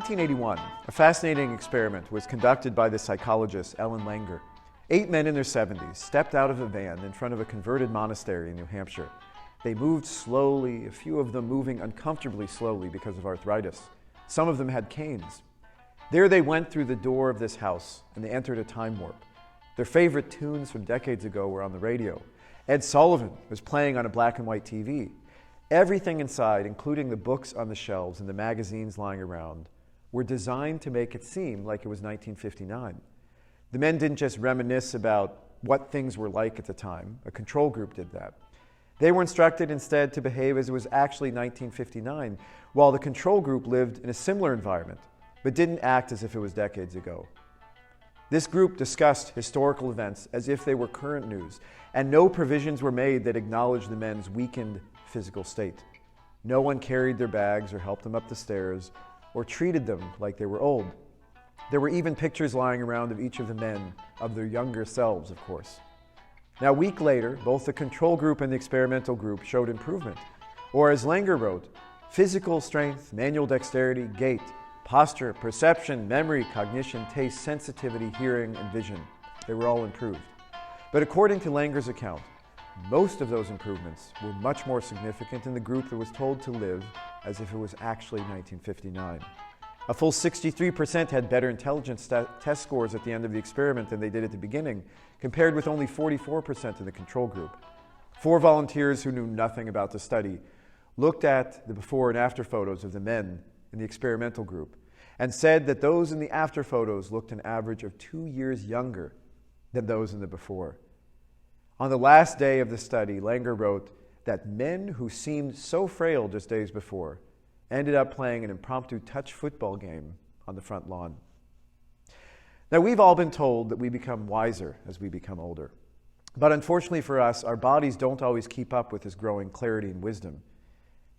1981, a fascinating experiment was conducted by the psychologist Ellen Langer. 8 men in their 70s stepped out of a van in front of a converted monastery in New Hampshire. They moved slowly, a few of them moving uncomfortably slowly because of arthritis. Some of them had canes. There they went through the door of this house, and they entered a time warp. Their favorite tunes from decades ago were on the radio. Ed Sullivan was playing on a black and white TV. Everything inside, including the books on the shelves and the magazines lying around, were designed to make it seem like it was 1959. The men didn't just reminisce about what things were like at the time. A control group did that. They were instructed instead to behave as it was actually 1959, while the control group lived in a similar environment, but didn't act as if it was decades ago. This group discussed historical events as if they were current news, and no provisions were made that acknowledged the men's weakened physical state. No one carried their bags or helped them up the stairs or treated them like they were old. There were even pictures lying around of each of the men, of their younger selves, of course. Now, a week later, both the control group and the experimental group showed improvement. Or as Langer wrote, physical strength, manual dexterity, gait, posture, perception, memory, cognition, taste, sensitivity, hearing, and vision. They were all improved. But according to Langer's account, most of those improvements were much more significant in the group that was told to live as if it was actually 1959. A full 63% had better intelligence test scores at the end of the experiment than they did at the beginning, compared with only 44% in the control group. 4 volunteers who knew nothing about the study looked at the before and after photos of the men in the experimental group and said that those in the after photos looked an average of 2 years younger than those in the before. On the last day of the study, Langer wrote that men who seemed so frail just days before ended up playing an impromptu touch football game on the front lawn. Now, we've all been told that we become wiser as we become older. But unfortunately for us, our bodies don't always keep up with this growing clarity and wisdom.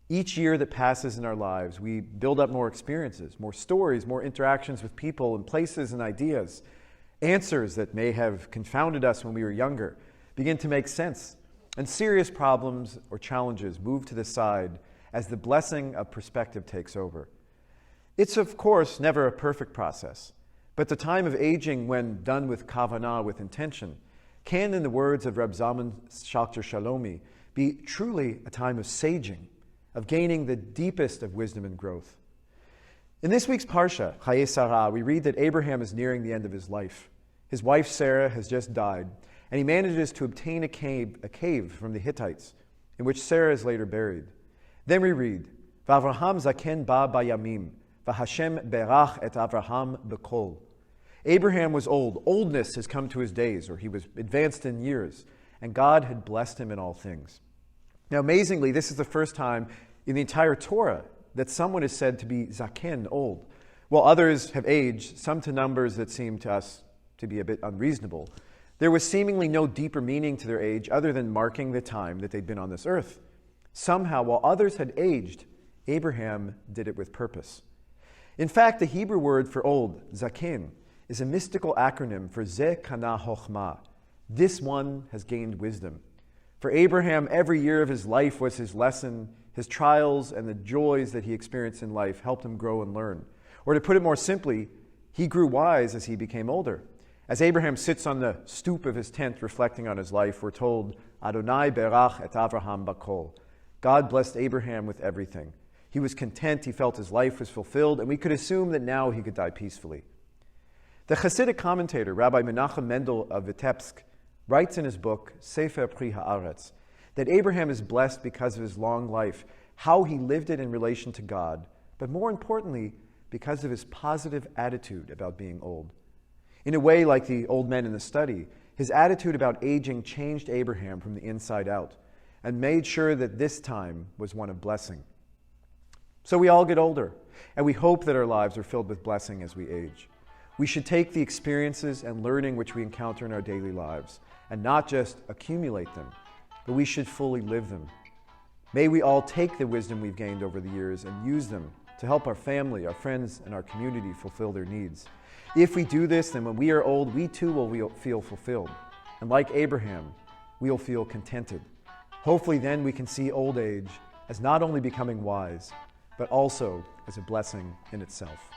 Each year that passes in our lives, we build up more experiences, more stories, more interactions with people and places and ideas. Answers that may have confounded us when we were younger begin to make sense, and serious problems or challenges move to the side as the blessing of perspective takes over. It's, of course, never a perfect process, but the time of aging, when done with kavanah, with intention, can, in the words of Reb Zalman Shalter Shalomi, be truly a time of saging, of gaining the deepest of wisdom and growth. In this week's Parshat Chayyei Sarah, we read that Abraham is nearing the end of his life. His wife Sarah has just died, and he manages to obtain a cave from the Hittites, in which Sarah is later buried. Then we read, V'Avraham zaken ba bayamim, v'Hashem berach et Avraham b'kol. Abraham was old. Oldness has come to his days, or he was advanced in years, and God had blessed him in all things. Now, amazingly, this is the first time in the entire Torah that someone is said to be zaken, old, while others have aged, some to numbers that seem to us to be a bit unreasonable. There was seemingly no deeper meaning to their age other than marking the time that they'd been on this earth. Somehow, while others had aged, Abraham did it with purpose. In fact, the Hebrew word for old, zaken, is a mystical acronym for Zeh Kana Chochmah. This one has gained wisdom. For Abraham, every year of his life was his lesson. His trials and the joys that he experienced in life helped him grow and learn. Or to put it more simply, he grew wise as he became older. As Abraham sits on the stoop of his tent reflecting on his life, we're told, Adonai berach et Avraham bakol. God blessed Abraham with everything. He was content, he felt his life was fulfilled, and we could assume that now he could die peacefully. The Hasidic commentator, Rabbi Menachem Mendel of Vitebsk, writes in his book, Sefer Pri Haaretz, that Abraham is blessed because of his long life, how he lived it in relation to God, but more importantly, because of his positive attitude about being old. In a way, like the old men in the study, his attitude about aging changed Abraham from the inside out and made sure that this time was one of blessing. So we all get older, and we hope that our lives are filled with blessing as we age. We should take the experiences and learning which we encounter in our daily lives and not just accumulate them, but we should fully live them. May we all take the wisdom we've gained over the years and use them to help our family, our friends, and our community fulfill their needs. If we do this, then when we are old, we too will feel fulfilled. And like Abraham, we'll feel contented. Hopefully then we can see old age as not only becoming wise, but also as a blessing in itself.